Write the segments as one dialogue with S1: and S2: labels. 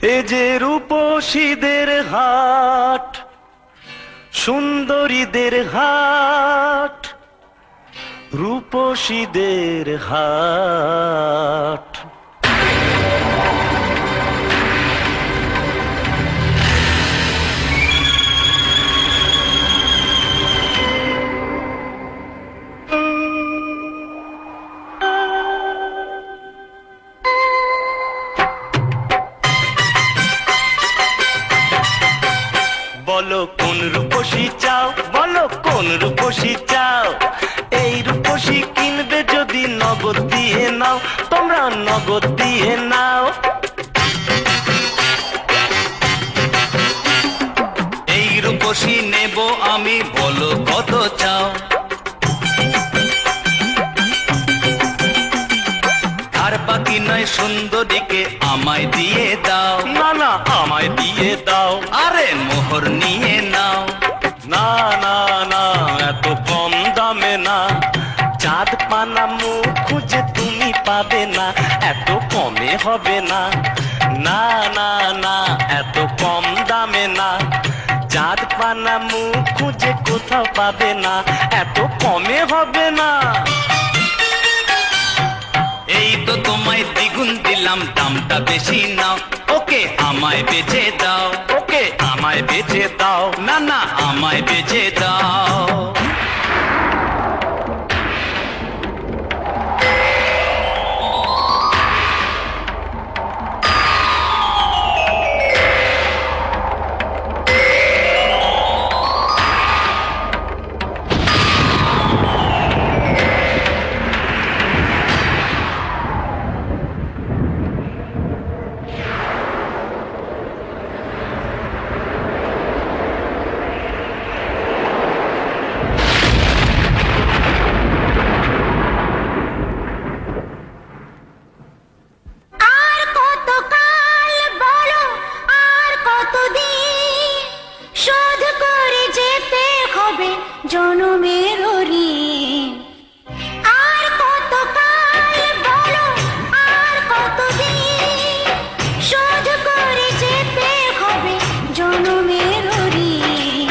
S1: এ যে রূপসীদের হাট, সুন্দরীদের হাট, রূপসীদের হাট। বলো কোন রূপসী চাও, বলো কোন রূপসী চাও। এই রূপসী কিনবে যদি নগদ দিয়ে নাও, তোমরা নগদ দিয়ে নাও। এই রূপসী নেব আমি, বলো কত চাও। আর বাকি নয় সুন্দরীকে আমায় দিয়ে দাও। না না আমায় দিয়ে দাও। আরে মোহর নিয়ে নাও। না না না এত কম দামে না, চাঁদ পানা মুখ খুঁজে তুমি পাবে না, এত কমে হবে না। না না না এত কম দামে না, চাঁদ পানা মুখ খুঁজে কোথাও পাবে না, এত কমে হবে না। এই তো তোমায় দ্বিগুণ দিলাম, দামটা বেশি নাও। ওকে আমায় বেচে দাও, ওকে আমায় বেচে দাও। না না আমায় বেচে দাও।
S2: জনমের ঋণ আর কত কাল বলো, আর কতদিন শোধ করে যেতে হবে জনমের ঋণ।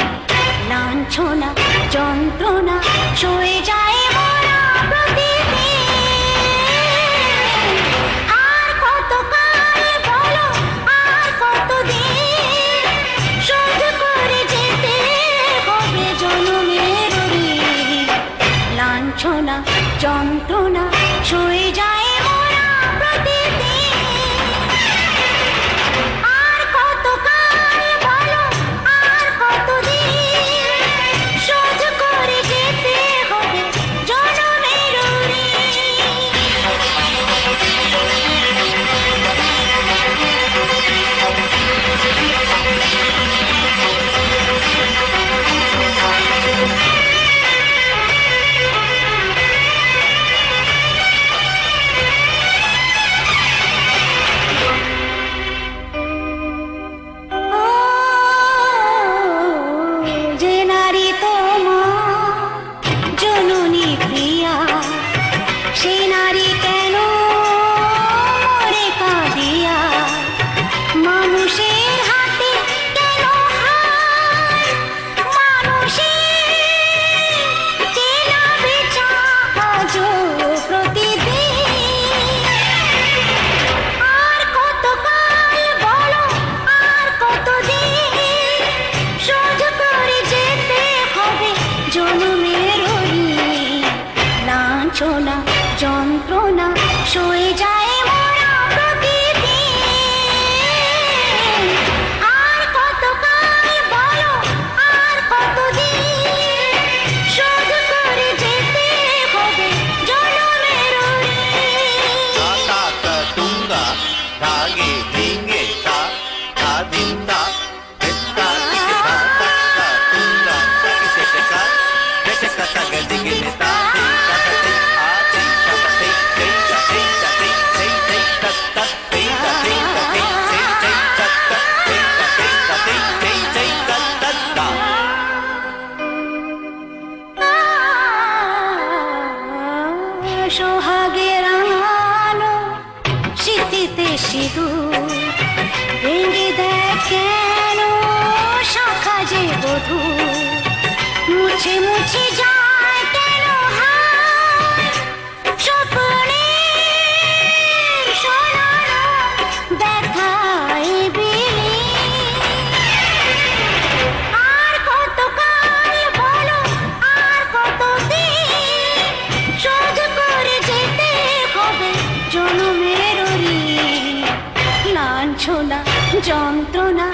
S2: লাঞ্ছনা যন্ত্রণা সয়ে যায় মরা প্রতিদিন। আর কত কাল বলো, আর কতদিন শোধ করে যেতে হবে জনমের লাঞ্ছনা যন্ত্রণা সয়ে যায় মোরা প্রতিদিন। আর কত কাল বলো, আর কতদিন শোধ করে যেতে হবে জনমের শুধু মুছে মুছে যায় কেন হায় স্বপ্নের সোনার দেখায় বিলীন। আর কতকাল বলো আর কতদিন সহ্য করে যেতে হবে জনমের ঋণ। লাঞ্ছনা যন্ত্রণা